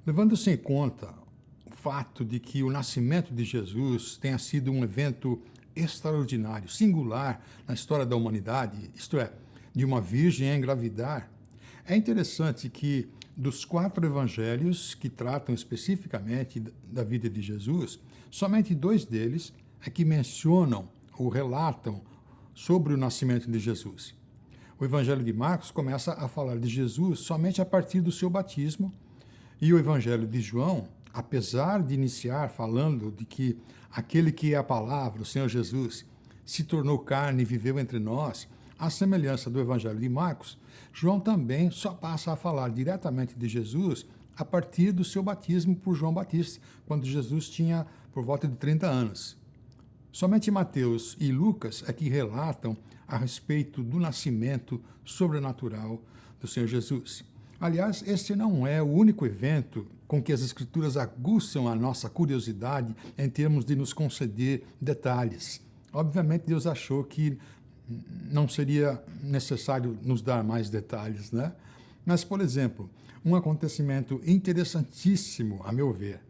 Levando-se em conta o fato de que o nascimento de Jesus tenha sido um evento extraordinário, singular na história da humanidade, isto é, de uma virgem engravidar, é interessante que dos 4 evangelhos que tratam especificamente da vida de Jesus, somente 2 deles é que mencionam ou relatam sobre o nascimento de Jesus. O Evangelho de Marcos começa a falar de Jesus somente a partir do seu batismo, e o Evangelho de João, apesar de iniciar falando de que aquele que é a palavra, o Senhor Jesus, se tornou carne e viveu entre nós, à semelhança do Evangelho de Marcos, João também só passa a falar diretamente de Jesus a partir do seu batismo por João Batista, quando Jesus tinha por volta de 30 anos. Somente Mateus e Lucas é que relatam a respeito do nascimento sobrenatural do Senhor Jesus. Aliás, este não é o único evento com que as Escrituras aguçam a nossa curiosidade em termos de nos conceder detalhes. Obviamente, Deus achou que não seria necessário nos dar mais detalhes, né? Mas, por exemplo, um acontecimento interessantíssimo, a meu ver,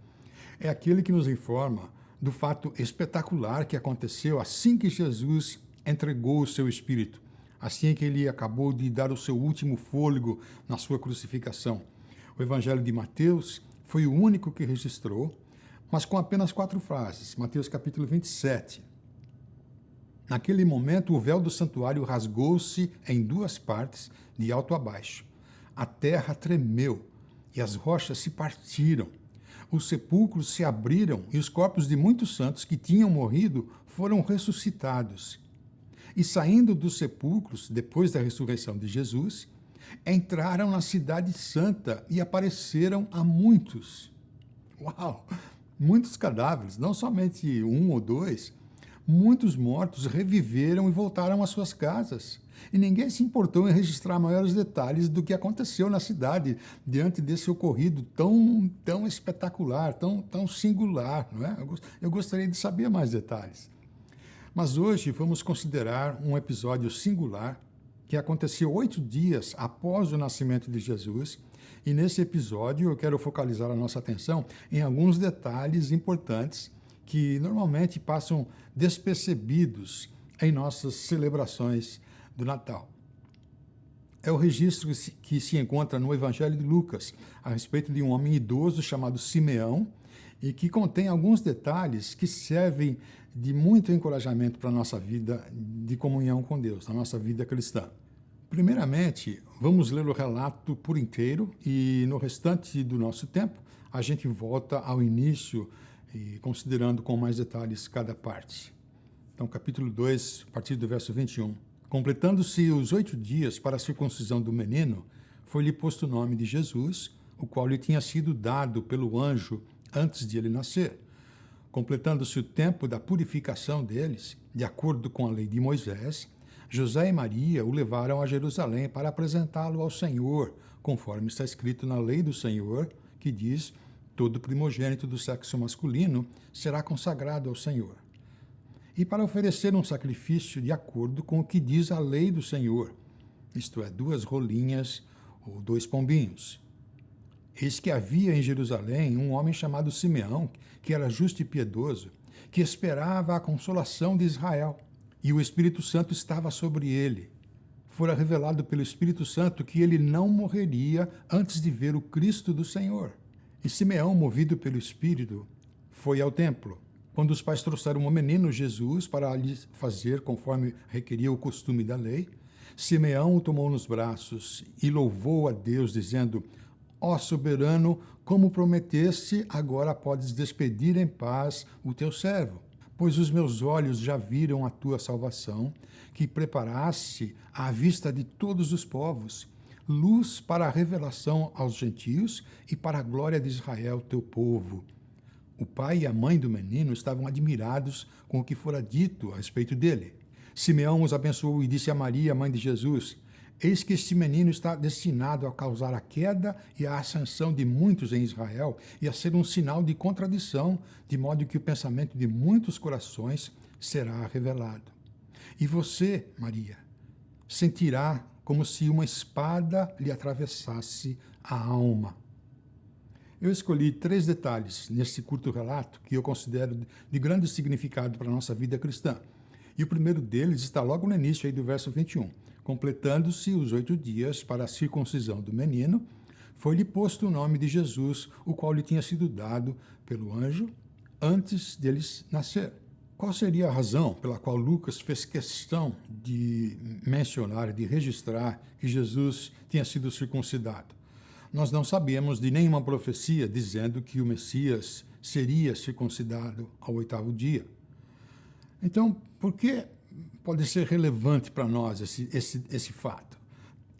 é aquele que nos informa do fato espetacular que aconteceu assim que Jesus entregou o seu Espírito, assim que ele acabou de dar o seu último fôlego na sua crucificação. O Evangelho de Mateus foi o único que registrou, mas com apenas 4 frases. Mateus capítulo 27. Naquele momento, o véu do santuário rasgou-se em 2 partes, de alto a baixo. A terra tremeu e as rochas se partiram. Os sepulcros se abriram e os corpos de muitos santos que tinham morrido foram ressuscitados. E saindo dos sepulcros, depois da ressurreição de Jesus, entraram na cidade santa e apareceram a muitos. Uau! Muitos cadáveres, não somente 1 ou 2, muitos mortos reviveram e voltaram às suas casas. E ninguém se importou em registrar maiores detalhes do que aconteceu na cidade diante desse ocorrido tão espetacular, tão singular, não é? Eu gostaria de saber mais detalhes. Mas hoje vamos considerar um episódio singular que aconteceu 8 dias após o nascimento de Jesus. E nesse episódio eu quero focalizar a nossa atenção em alguns detalhes importantes que normalmente passam despercebidos em nossas celebrações do Natal. É o registro que se encontra no Evangelho de Lucas a respeito de um homem idoso chamado Simeão e que contém alguns detalhes que servem de muito encorajamento para a nossa vida de comunhão com Deus, na nossa vida cristã. Primeiramente, vamos ler o relato por inteiro e no restante do nosso tempo a gente volta ao início e considerando com mais detalhes cada parte. Então, capítulo 2, a partir do verso 21. Completando-se os 8 dias para a circuncisão do menino, foi-lhe posto o nome de Jesus, o qual lhe tinha sido dado pelo anjo antes de ele nascer. Completando-se o tempo da purificação deles, de acordo com a lei de Moisés, José e Maria o levaram a Jerusalém para apresentá-lo ao Senhor, conforme está escrito na lei do Senhor, que diz: todo primogênito do sexo masculino será consagrado ao Senhor. E para oferecer um sacrifício de acordo com o que diz a lei do Senhor, isto é, 2 rolinhas ou 2 pombinhos. Eis que havia em Jerusalém um homem chamado Simeão, que era justo e piedoso, que esperava a consolação de Israel, e o Espírito Santo estava sobre ele. Fora revelado pelo Espírito Santo que ele não morreria antes de ver o Cristo do Senhor. E Simeão, movido pelo Espírito, foi ao templo. Quando os pais trouxeram o menino Jesus para lhe fazer conforme requeria o costume da lei, Simeão o tomou nos braços e louvou a Deus, dizendo: ó soberano, como prometeste, agora podes despedir em paz o teu servo, pois os meus olhos já viram a tua salvação, que preparaste à vista de todos os povos, luz para a revelação aos gentios e para a glória de Israel, teu povo. O pai e a mãe do menino estavam admirados com o que fora dito a respeito dele. Simeão os abençoou e disse a Maria, mãe de Jesus: eis que este menino está destinado a causar a queda e a ascensão de muitos em Israel e a ser um sinal de contradição, de modo que o pensamento de muitos corações será revelado. E você, Maria, sentirá como se uma espada lhe atravessasse a alma. Eu escolhi 3 detalhes nesse curto relato que eu considero de grande significado para a nossa vida cristã. E o primeiro deles está logo no início aí do verso 21. Completando-se os 8 dias para a circuncisão do menino, foi-lhe posto o nome de Jesus, o qual lhe tinha sido dado pelo anjo antes deles nascer. Qual seria a razão pela qual Lucas fez questão de mencionar, de registrar que Jesus tinha sido circuncidado? Nós não sabemos de nenhuma profecia dizendo que o Messias seria circuncidado ao 8º dia. Então, por que pode ser relevante para nós esse fato?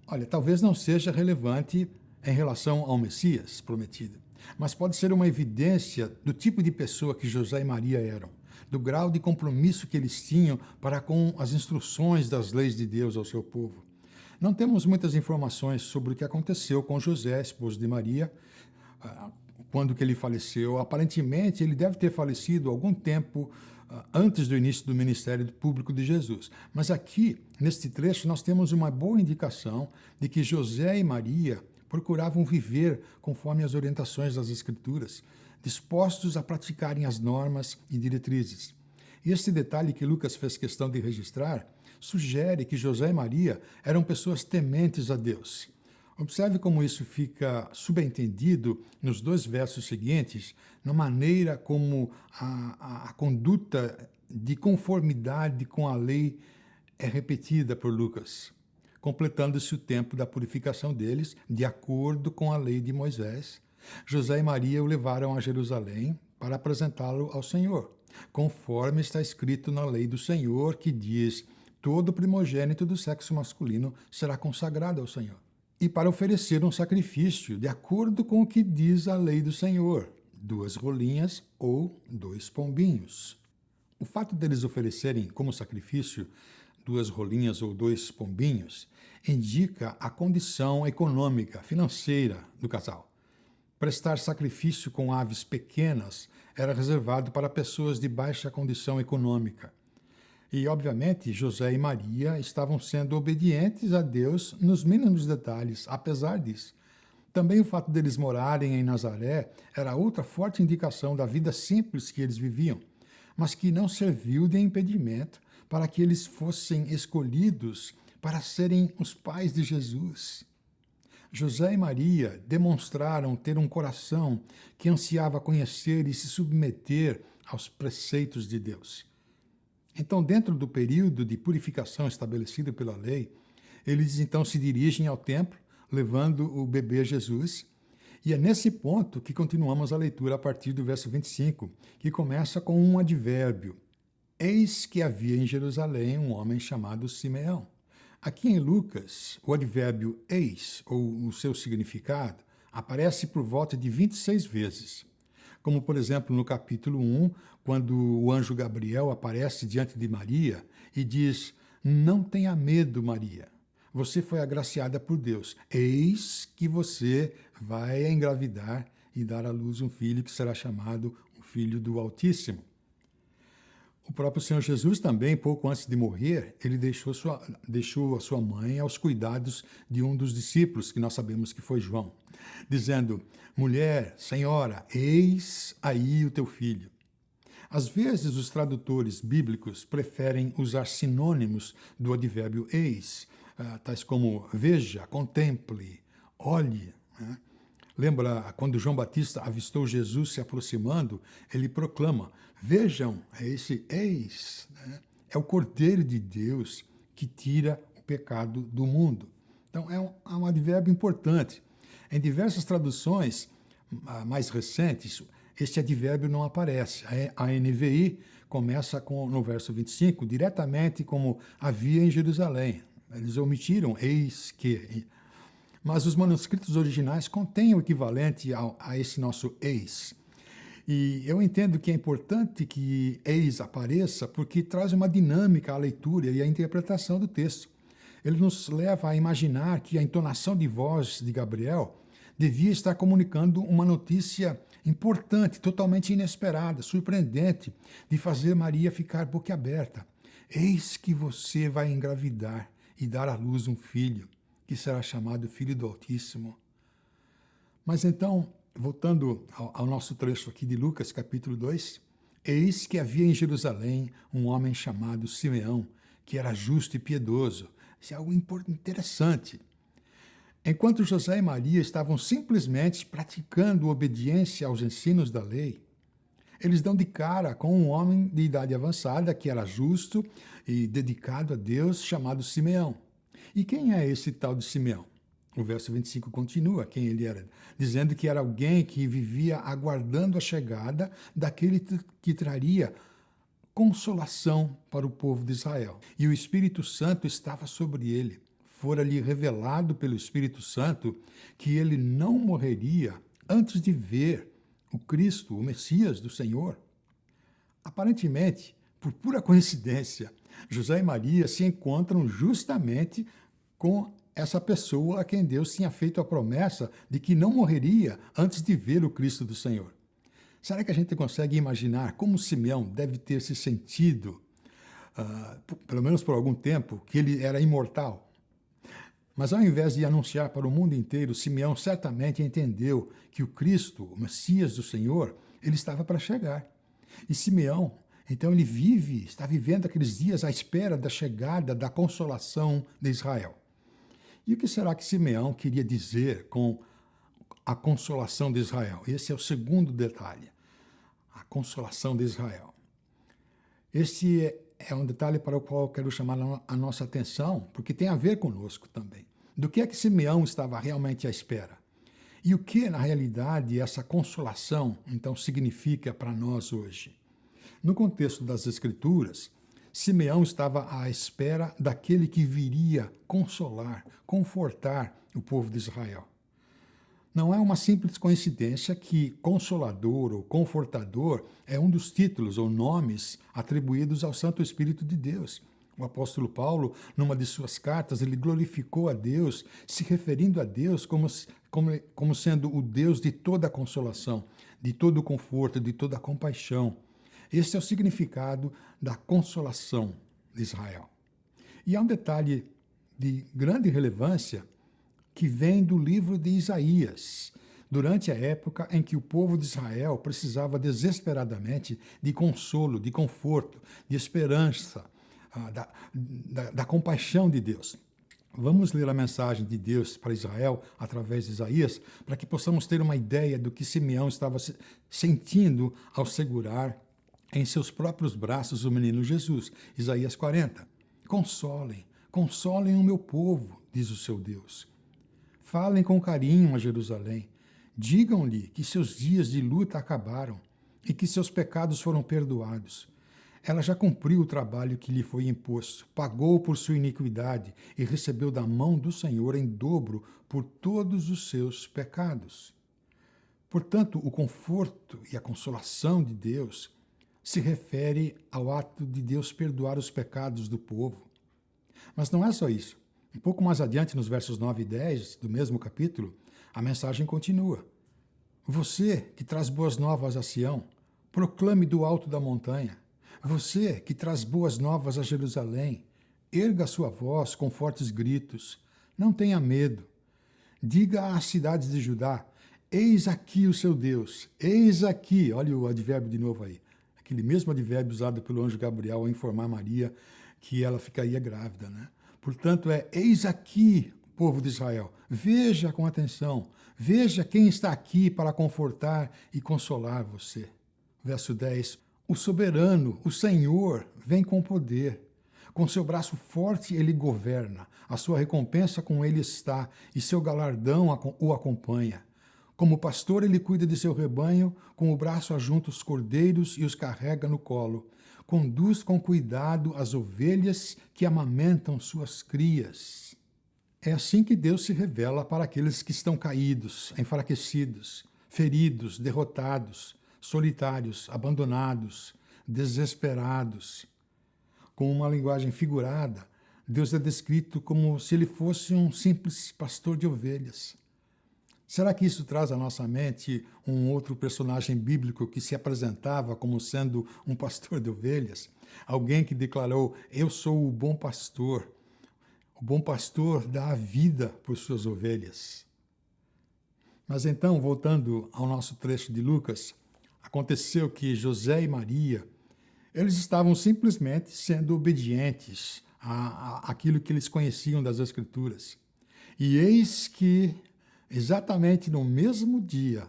Olha, talvez não seja relevante em relação ao Messias prometido, mas pode ser uma evidência do tipo de pessoa que José e Maria eram, do grau de compromisso que eles tinham para com as instruções das leis de Deus ao seu povo. Não temos muitas informações sobre o que aconteceu com José, esposo de Maria, quando que ele faleceu. Aparentemente, ele deve ter falecido algum tempo antes do início do ministério público de Jesus. Mas aqui, neste trecho, nós temos uma boa indicação de que José e Maria procuravam viver conforme as orientações das Escrituras, dispostos a praticarem as normas e diretrizes. E este detalhe que Lucas fez questão de registrar sugere que José e Maria eram pessoas tementes a Deus. Observe como isso fica subentendido nos 2 versos seguintes, na maneira como a conduta de conformidade com a lei é repetida por Lucas, completando-se o tempo da purificação deles, de acordo com a lei de Moisés. José e Maria o levaram a Jerusalém para apresentá-lo ao Senhor, conforme está escrito na lei do Senhor, que diz: todo primogênito do sexo masculino será consagrado ao Senhor. E para oferecer um sacrifício, de acordo com o que diz a lei do Senhor, 2 rolinhas ou 2 pombinhos. O fato deles oferecerem como sacrifício 2 rolinhas ou 2 pombinhos indica a condição econômica, financeira do casal. Prestar sacrifício com aves pequenas era reservado para pessoas de baixa condição econômica. E, obviamente, José e Maria estavam sendo obedientes a Deus nos mínimos detalhes, apesar disso. Também o fato deles morarem em Nazaré era outra forte indicação da vida simples que eles viviam, mas que não serviu de impedimento para que eles fossem escolhidos para serem os pais de Jesus. José e Maria demonstraram ter um coração que ansiava conhecer e se submeter aos preceitos de Deus. Então, dentro do período de purificação estabelecido pela lei, eles então se dirigem ao templo, levando o bebê Jesus. E é nesse ponto que continuamos a leitura a partir do verso 25, que começa com um advérbio. Eis que havia em Jerusalém um homem chamado Simeão. Aqui em Lucas, o advérbio eis, ou o seu significado, aparece por volta de 26 vezes. Como, por exemplo, no capítulo 1, quando o anjo Gabriel aparece diante de Maria e diz: não tenha medo, Maria, você foi agraciada por Deus. Eis que você vai engravidar e dar à luz um filho que será chamado o Filho do Altíssimo. O próprio Senhor Jesus também, pouco antes de morrer, ele deixou a sua mãe aos cuidados de um dos discípulos, que nós sabemos que foi João, dizendo: mulher, senhora, eis aí o teu filho. Às vezes, os tradutores bíblicos preferem usar sinônimos do advérbio eis, tais como veja, contemple, olhe. Né? Lembra quando João Batista avistou Jesus se aproximando, ele proclama: vejam, é esse eis, né? É o Cordeiro de Deus que tira o pecado do mundo. Então é um advérbio importante. Em diversas traduções mais recentes, este advérbio não aparece. A NVI começa no verso 25, diretamente como havia em Jerusalém. Eles omitiram eis que. Mas os manuscritos originais contêm o equivalente a esse nosso eis. E eu entendo que é importante que eis apareça porque traz uma dinâmica à leitura e à interpretação do texto. Ele nos leva a imaginar que a entonação de voz de Gabriel devia estar comunicando uma notícia importante, totalmente inesperada, surpreendente, de fazer Maria ficar boquiaberta. Eis que você vai engravidar e dar à luz um filho, que será chamado Filho do Altíssimo. Mas então, Voltando ao nosso trecho aqui de Lucas, capítulo 2, eis que havia em Jerusalém um homem chamado Simeão, que era justo e piedoso. Isso é algo interessante. Enquanto José e Maria estavam simplesmente praticando obediência aos ensinos da lei, eles dão de cara com um homem de idade avançada que era justo e dedicado a Deus, chamado Simeão. E quem é esse tal de Simeão? O verso 25 continua quem ele era, dizendo que era alguém que vivia aguardando a chegada daquele que traria consolação para o povo de Israel. E o Espírito Santo estava sobre ele. Fora-lhe revelado pelo Espírito Santo que ele não morreria antes de ver o Cristo, o Messias do Senhor. Aparentemente, por pura coincidência, José e Maria se encontram justamente com essa pessoa a quem Deus tinha feito a promessa de que não morreria antes de ver o Cristo do Senhor. Será que a gente consegue imaginar como Simeão deve ter se sentido, pelo menos por algum tempo, que ele era imortal? Mas ao invés de anunciar para o mundo inteiro, Simeão certamente entendeu que o Cristo, o Messias do Senhor, ele estava para chegar. E Simeão, então ele está vivendo aqueles dias à espera da chegada da consolação de Israel. E o que será que Simeão queria dizer com a consolação de Israel? Esse é o segundo detalhe, a consolação de Israel. Esse é um detalhe para o qual eu quero chamar a nossa atenção, porque tem a ver conosco também. Do que é que Simeão estava realmente à espera? E o que, na realidade, essa consolação, então, significa para nós hoje? No contexto das Escrituras, Simeão estava à espera daquele que viria consolar, confortar o povo de Israel. Não é uma simples coincidência que Consolador ou Confortador é um dos títulos ou nomes atribuídos ao Santo Espírito de Deus. O apóstolo Paulo, numa de suas cartas, ele glorificou a Deus, se referindo a Deus como sendo o Deus de toda a consolação, de todo o conforto, de toda a compaixão. Esse é o significado da consolação de Israel. E há um detalhe de grande relevância que vem do livro de Isaías, durante a época em que o povo de Israel precisava desesperadamente de consolo, de conforto, de esperança, da compaixão de Deus. Vamos ler a mensagem de Deus para Israel através de Isaías, para que possamos ter uma ideia do que Simeão estava sentindo ao segurar em seus próprios braços o menino Jesus. Isaías 40. Consolem, consolem o meu povo, diz o seu Deus. Falem com carinho a Jerusalém. Digam-lhe que seus dias de luta acabaram e que seus pecados foram perdoados. Ela já cumpriu o trabalho que lhe foi imposto, pagou por sua iniquidade e recebeu da mão do Senhor em dobro por todos os seus pecados. Portanto, o conforto e a consolação de Deus se refere ao ato de Deus perdoar os pecados do povo. Mas não é só isso. Um pouco mais adiante, nos versos 9 e 10 do mesmo capítulo, a mensagem continua. Você que traz boas novas a Sião, proclame do alto da montanha. Você que traz boas novas a Jerusalém, erga a sua voz com fortes gritos. Não tenha medo. Diga às cidades de Judá, eis aqui o seu Deus, eis aqui. Olha o advérbio de novo aí. Aquele mesmo advérbio usado pelo anjo Gabriel ao informar Maria que ela ficaria grávida, né? Portanto, eis aqui, povo de Israel. Veja com atenção. Veja quem está aqui para confortar e consolar você. Verso 10. O soberano, o Senhor, vem com poder. Com seu braço forte ele governa. A sua recompensa com ele está e seu galardão o acompanha. Como pastor, ele cuida de seu rebanho, com o braço ajunta os cordeiros e os carrega no colo. Conduz com cuidado as ovelhas que amamentam suas crias. É assim que Deus se revela para aqueles que estão caídos, enfraquecidos, feridos, derrotados, solitários, abandonados, desesperados. Com uma linguagem figurada, Deus é descrito como se ele fosse um simples pastor de ovelhas. Será que isso traz à nossa mente um outro personagem bíblico que se apresentava como sendo um pastor de ovelhas? Alguém que declarou, eu sou o bom pastor. O bom pastor dá a vida por suas ovelhas. Mas então, voltando ao nosso trecho de Lucas, aconteceu que José e Maria, eles estavam simplesmente sendo obedientes àquilo que eles conheciam das Escrituras. E eis que, exatamente no mesmo dia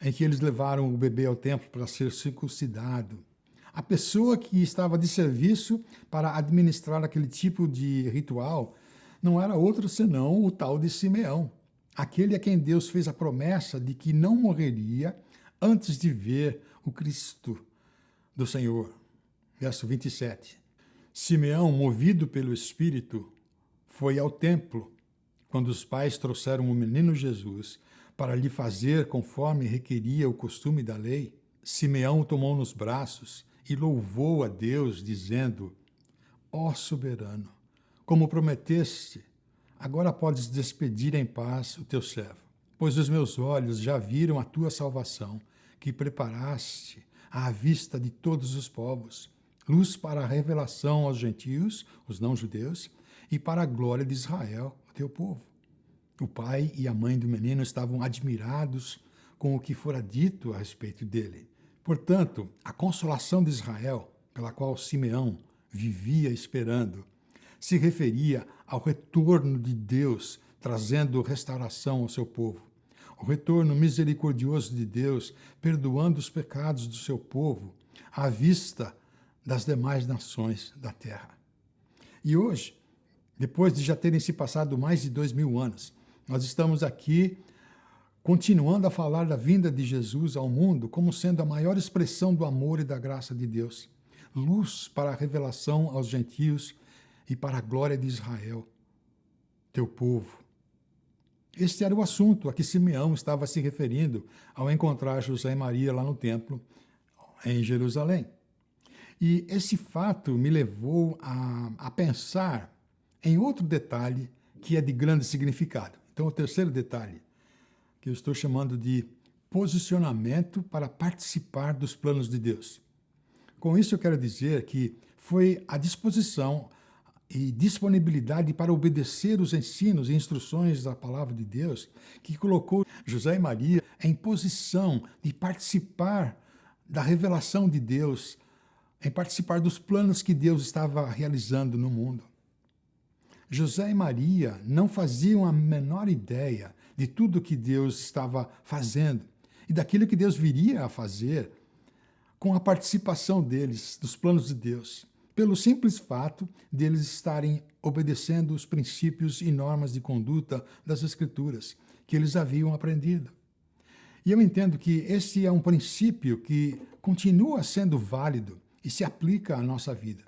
em que eles levaram o bebê ao templo para ser circuncidado, a pessoa que estava de serviço para administrar aquele tipo de ritual não era outro senão o tal de Simeão, aquele a quem Deus fez a promessa de que não morreria antes de ver o Cristo do Senhor. Verso 27. Simeão, movido pelo Espírito, foi ao templo quando os pais trouxeram o menino Jesus para lhe fazer conforme requeria o costume da lei. Simeão o tomou nos braços e louvou a Deus, dizendo: Ó soberano, como prometeste, agora podes despedir em paz o teu servo, pois os meus olhos já viram a tua salvação, que preparaste à vista de todos os povos, luz para a revelação aos gentios, os não-judeus, e para a glória de Israel, o teu povo. O pai e a mãe do menino estavam admirados com o que fora dito a respeito dele. Portanto, a consolação de Israel, pela qual Simeão vivia esperando, se referia ao retorno de Deus, trazendo restauração ao seu povo. O retorno misericordioso de Deus, perdoando os pecados do seu povo, à vista das demais nações da terra. E hoje, depois de já terem se passado mais de 2000 anos, nós estamos aqui continuando a falar da vinda de Jesus ao mundo como sendo a maior expressão do amor e da graça de Deus, luz para a revelação aos gentios e para a glória de Israel, teu povo. Este era o assunto a que Simeão estava se referindo ao encontrar José e Maria lá no templo, em Jerusalém. E esse fato me levou a pensar em outro detalhe que é de grande significado. Então, o terceiro detalhe, que eu estou chamando de posicionamento para participar dos planos de Deus. Com isso, eu quero dizer que foi a disposição e disponibilidade para obedecer os ensinos e instruções da palavra de Deus que colocou José e Maria em posição de participar da revelação de Deus, em participar dos planos que Deus estava realizando no mundo. José e Maria não faziam a menor ideia de tudo que Deus estava fazendo e daquilo que Deus viria a fazer com a participação deles, dos planos de Deus, pelo simples fato de eles estarem obedecendo os princípios e normas de conduta das Escrituras que eles haviam aprendido. E eu entendo que esse é um princípio que continua sendo válido e se aplica à nossa vida.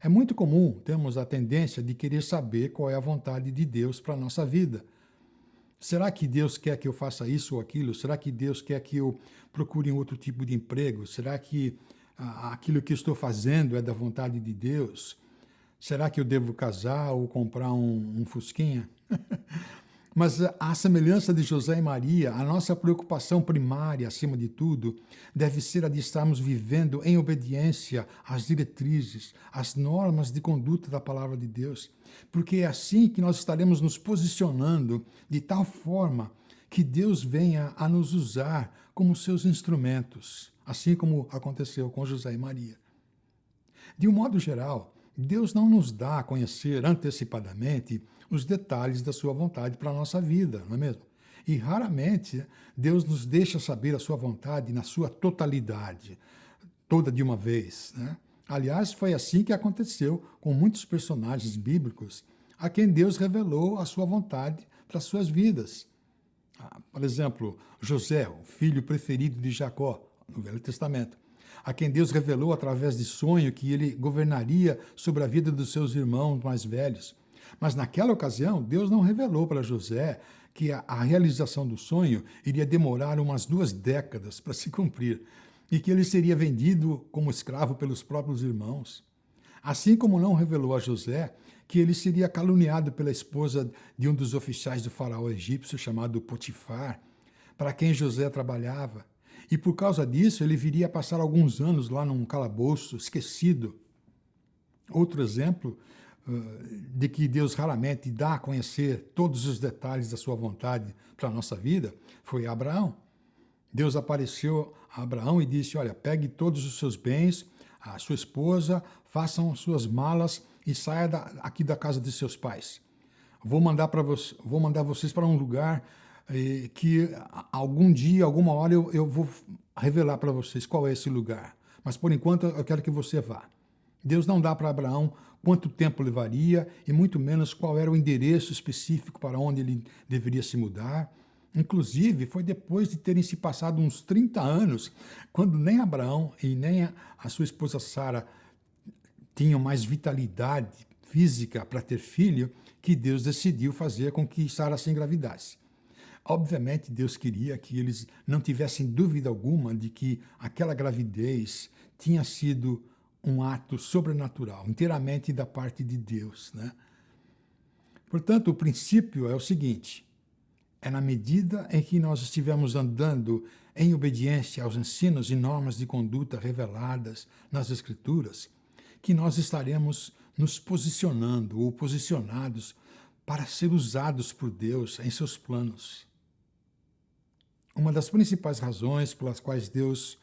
É muito comum termos a tendência de querer saber qual é a vontade de Deus para a nossa vida. Será que Deus quer que eu faça isso ou aquilo? Será que Deus quer que eu procure um outro tipo de emprego? Será que aquilo que estou fazendo é da vontade de Deus? Será que eu devo casar ou comprar um fusquinha? Mas, à semelhança de José e Maria, a nossa preocupação primária, acima de tudo, deve ser a de estarmos vivendo em obediência às diretrizes, às normas de conduta da palavra de Deus, porque é assim que nós estaremos nos posicionando de tal forma que Deus venha a nos usar como seus instrumentos, assim como aconteceu com José e Maria. De um modo geral, Deus não nos dá a conhecer antecipadamente os detalhes da sua vontade para a nossa vida, não é mesmo? E raramente Deus nos deixa saber a sua vontade na sua totalidade, toda de uma vez, né? Aliás, foi assim que aconteceu com muitos personagens bíblicos a quem Deus revelou a sua vontade para as suas vidas. Por exemplo, José, o filho preferido de Jacó, no Velho Testamento, a quem Deus revelou através de sonho que ele governaria sobre a vida dos seus irmãos mais velhos. Mas naquela ocasião, Deus não revelou para José que a realização do sonho iria demorar umas 2 décadas para se cumprir e que ele seria vendido como escravo pelos próprios irmãos. Assim como não revelou a José que ele seria caluniado pela esposa de um dos oficiais do faraó egípcio chamado Potifar, para quem José trabalhava. E por causa disso, ele viria a passar alguns anos lá num calabouço, esquecido. Outro exemplo de que Deus raramente dá a conhecer todos os detalhes da sua vontade para a nossa vida, foi Abraão. Deus apareceu a Abraão e disse, olha, pegue todos os seus bens, a sua esposa, façam as suas malas e saia aqui da casa de seus pais. Vou mandar vocês para um lugar que algum dia, alguma hora eu vou revelar para vocês qual é esse lugar. Mas por enquanto eu quero que você vá. Deus não dá para Abraão quanto tempo levaria e muito menos qual era o endereço específico para onde ele deveria se mudar. Inclusive, foi depois de terem se passado uns 30 anos, quando nem Abraão e nem a sua esposa Sara tinham mais vitalidade física para ter filho, que Deus decidiu fazer com que Sara se engravidasse. Obviamente, Deus queria que eles não tivessem dúvida alguma de que aquela gravidez tinha sido um ato sobrenatural, inteiramente da parte de Deus, né? Portanto, o princípio é o seguinte: é na medida em que nós estivermos andando em obediência aos ensinos e normas de conduta reveladas nas Escrituras, que nós estaremos nos posicionando ou posicionados para ser usados por Deus em seus planos. Uma das principais razões pelas quais Deus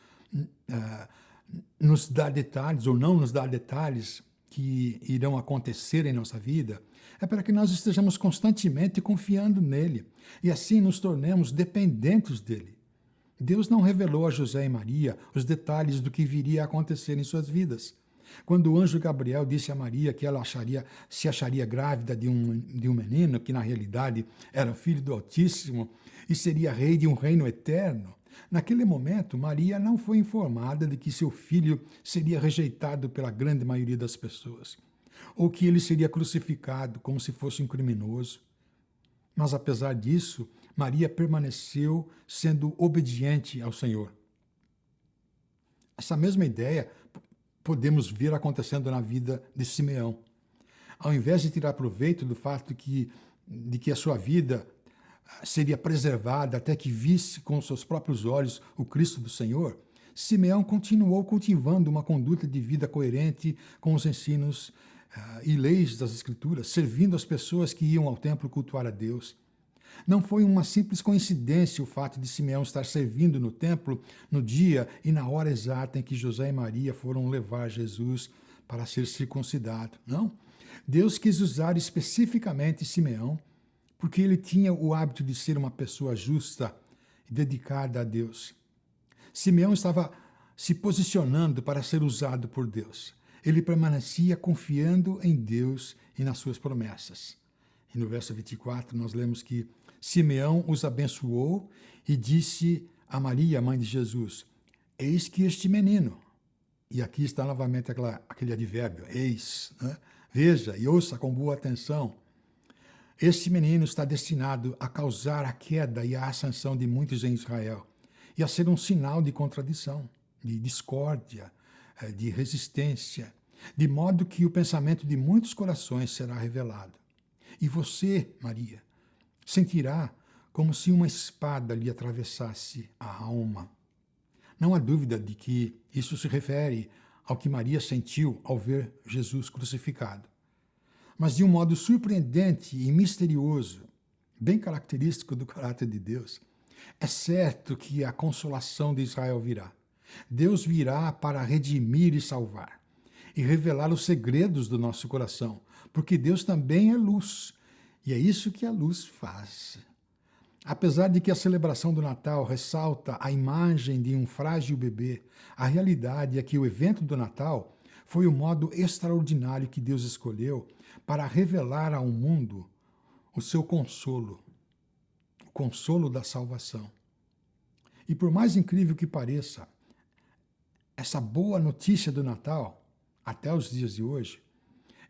nos dá detalhes ou não nos dá detalhes que irão acontecer em nossa vida é para que nós estejamos constantemente confiando nele e assim nos tornemos dependentes dele. Deus não revelou a José e Maria os detalhes do que viria a acontecer em suas vidas. Quando o anjo Gabriel disse a Maria que ela se acharia grávida de um menino, que na realidade era filho do Altíssimo e seria rei de um reino eterno, naquele momento Maria não foi informada de que seu filho seria rejeitado pela grande maioria das pessoas, ou que ele seria crucificado como se fosse um criminoso. Mas apesar disso, Maria permaneceu sendo obediente ao Senhor. Essa mesma ideia podemos ver acontecendo na vida de Simeão. Ao invés de tirar proveito do fato de que a sua vida seria preservada até que visse com seus próprios olhos o Cristo do Senhor, Simeão continuou cultivando uma conduta de vida coerente com os ensinos e leis das Escrituras, servindo as pessoas que iam ao templo cultuar a Deus. Não foi uma simples coincidência o fato de Simeão estar servindo no templo no dia e na hora exata em que José e Maria foram levar Jesus para ser circuncidado. Não. Deus quis usar especificamente Simeão porque ele tinha o hábito de ser uma pessoa justa e dedicada a Deus. Simeão estava se posicionando para ser usado por Deus. Ele permanecia confiando em Deus e nas suas promessas. E no verso 24 nós lemos que Simeão os abençoou e disse a Maria, mãe de Jesus, eis que este menino, e aqui está novamente aquele advérbio, eis, né? Veja e ouça com boa atenção, este menino está destinado a causar a queda e a ascensão de muitos em Israel e a ser um sinal de contradição, de discórdia, de resistência, de modo que o pensamento de muitos corações será revelado. E você, Maria, sentirá como se uma espada lhe atravessasse a alma. Não há dúvida de que isso se refere ao que Maria sentiu ao ver Jesus crucificado. Mas de um modo surpreendente e misterioso, bem característico do caráter de Deus, é certo que a consolação de Israel virá. Deus virá para redimir e salvar, e revelar os segredos do nosso coração, porque Deus também é luz, e é isso que a luz faz. Apesar de que a celebração do Natal ressalta a imagem de um frágil bebê, a realidade é que o evento do Natal foi o modo extraordinário que Deus escolheu para revelar ao mundo o seu consolo, o consolo da salvação. E por mais incrível que pareça, essa boa notícia do Natal, até os dias de hoje,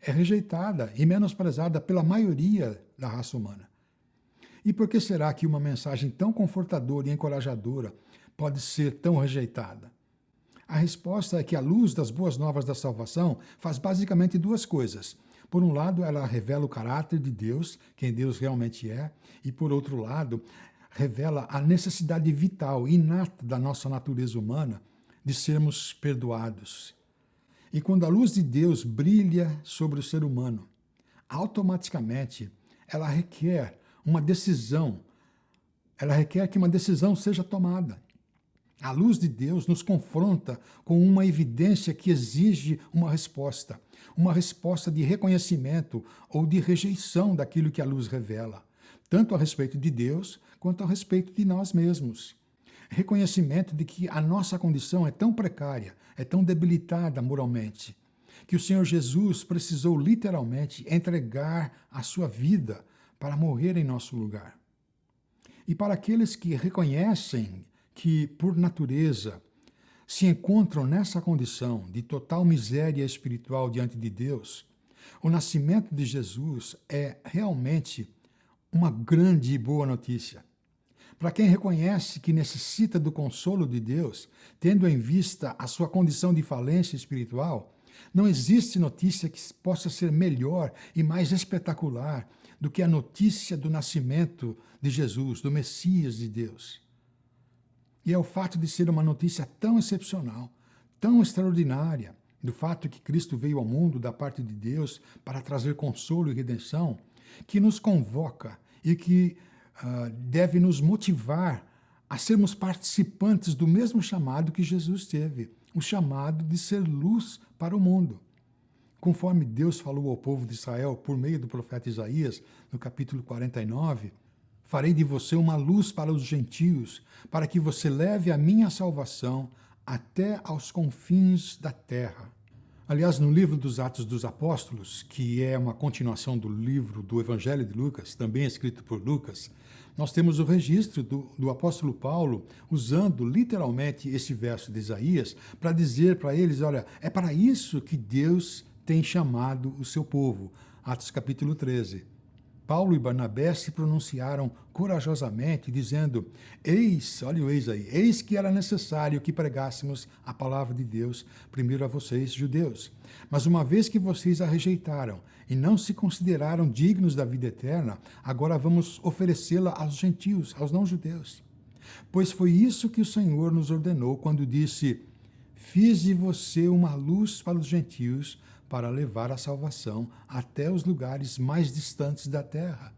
é rejeitada e menosprezada pela maioria da raça humana. E por que será que uma mensagem tão confortadora e encorajadora pode ser tão rejeitada? A resposta é que a luz das boas novas da salvação faz basicamente duas coisas. Por um lado, ela revela o caráter de Deus, quem Deus realmente é, e por outro lado, revela a necessidade vital, inata da nossa natureza humana de sermos perdoados. E quando a luz de Deus brilha sobre o ser humano, automaticamente ela requer uma decisão, ela requer que uma decisão seja tomada. A luz de Deus nos confronta com uma evidência que exige uma resposta de reconhecimento ou de rejeição daquilo que a luz revela, tanto a respeito de Deus quanto a respeito de nós mesmos. Reconhecimento de que a nossa condição é tão precária, é tão debilitada moralmente, que o Senhor Jesus precisou literalmente entregar a sua vida para morrer em nosso lugar. E para aqueles que reconhecem que, por natureza, se encontram nessa condição de total miséria espiritual diante de Deus, o nascimento de Jesus é realmente uma grande e boa notícia. Para quem reconhece que necessita do consolo de Deus, tendo em vista a sua condição de falência espiritual, não existe notícia que possa ser melhor e mais espetacular do que a notícia do nascimento de Jesus, do Messias de Deus. E é o fato de ser uma notícia tão excepcional, tão extraordinária, do fato que Cristo veio ao mundo da parte de Deus para trazer consolo e redenção, que nos convoca e que deve nos motivar a sermos participantes do mesmo chamado que Jesus teve, o chamado de ser luz para o mundo. Conforme Deus falou ao povo de Israel por meio do profeta Isaías, no capítulo 49, farei de você uma luz para os gentios, para que você leve a minha salvação até aos confins da terra. Aliás, no livro dos Atos dos Apóstolos, que é uma continuação do livro do Evangelho de Lucas, também escrito por Lucas, nós temos o registro do apóstolo Paulo usando literalmente esse verso de Isaías para dizer para eles, olha, é para isso que Deus tem chamado o seu povo. Atos capítulo 13. Paulo e Barnabé se pronunciaram corajosamente, dizendo, olha o eis aí, eis que era necessário que pregássemos a palavra de Deus primeiro a vocês, judeus. Mas uma vez que vocês a rejeitaram e não se consideraram dignos da vida eterna, agora vamos oferecê-la aos gentios, aos não-judeus. Pois foi isso que o Senhor nos ordenou quando disse, fiz de você uma luz para os gentios, para levar a salvação até os lugares mais distantes da terra,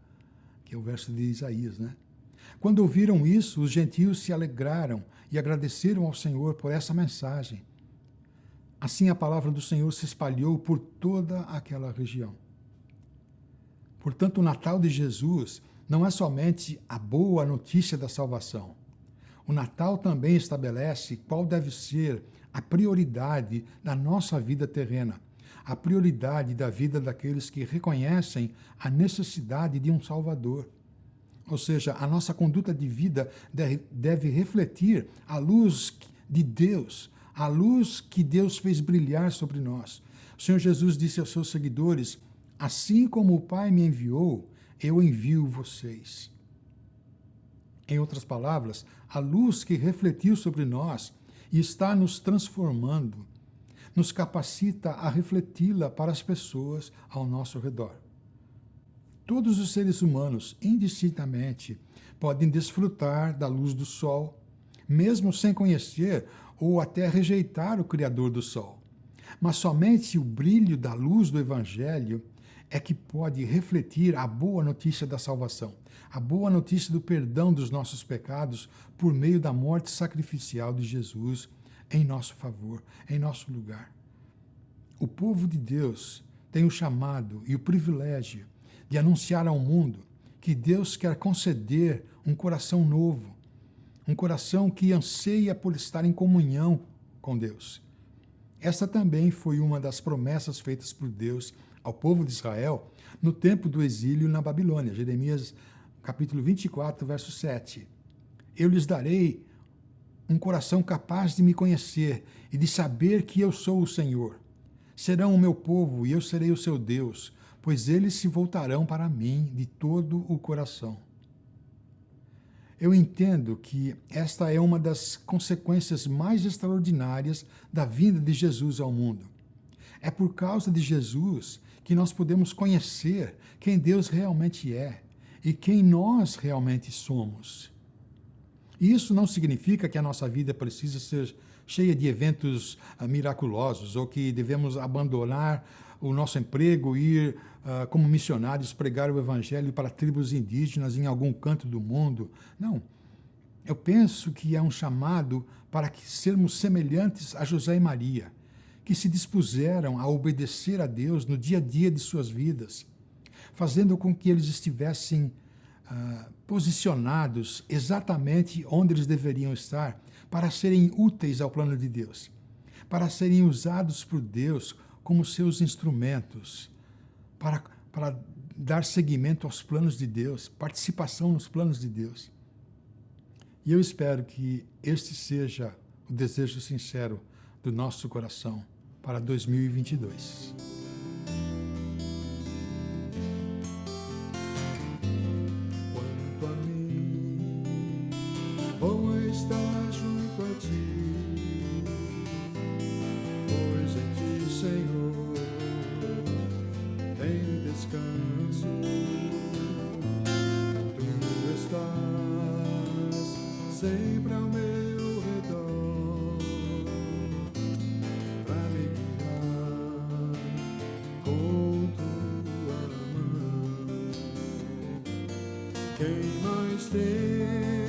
que é o verso de Isaías, né? Quando ouviram isso, os gentios se alegraram e agradeceram ao Senhor por essa mensagem. Assim a palavra do Senhor se espalhou por toda aquela região. Portanto, o Natal de Jesus não é somente a boa notícia da salvação. O Natal também estabelece qual deve ser a prioridade da nossa vida terrena, a prioridade da vida daqueles que reconhecem a necessidade de um Salvador. Ou seja, a nossa conduta de vida deve refletir a luz de Deus, a luz que Deus fez brilhar sobre nós. O Senhor Jesus disse aos seus seguidores, assim como o Pai me enviou, eu envio vocês. Em outras palavras, a luz que refletiu sobre nós e está nos transformando, nos capacita a refleti-la para as pessoas ao nosso redor. Todos os seres humanos, indistintamente, podem desfrutar da luz do sol, mesmo sem conhecer ou até rejeitar o Criador do sol. Mas somente o brilho da luz do Evangelho é que pode refletir a boa notícia da salvação, a boa notícia do perdão dos nossos pecados por meio da morte sacrificial de Jesus em nosso favor, em nosso lugar. O povo de Deus tem o chamado e o privilégio de anunciar ao mundo que Deus quer conceder um coração novo, um coração que anseia por estar em comunhão com Deus. Essa também foi uma das promessas feitas por Deus ao povo de Israel no tempo do exílio na Babilônia. Jeremias capítulo 24, verso 7. Eu lhes darei um coração capaz de me conhecer e de saber que eu sou o Senhor. Serão o meu povo e eu serei o seu Deus, pois eles se voltarão para mim de todo o coração. Eu entendo que esta é uma das consequências mais extraordinárias da vinda de Jesus ao mundo. É por causa de Jesus que nós podemos conhecer quem Deus realmente é e quem nós realmente somos. E isso não significa que a nossa vida precisa ser cheia de eventos miraculosos ou que devemos abandonar o nosso emprego, ir como missionários pregar o evangelho para tribos indígenas em algum canto do mundo. Não. Eu penso que é um chamado para que sermos semelhantes a José e Maria, que se dispuseram a obedecer a Deus no dia a dia de suas vidas, fazendo com que eles estivessem posicionados exatamente onde eles deveriam estar para serem úteis ao plano de Deus, para serem usados por Deus como seus instrumentos, para dar seguimento aos planos de Deus, participação nos planos de Deus. E eu espero que este seja o desejo sincero do nosso coração para 2022. Quanto a mim, bom é estar junto a ti, pois em ti, Senhor, tem descanso. Tu estás sempre ao meu redor, pra me guiar com tua mão. Quem mais tem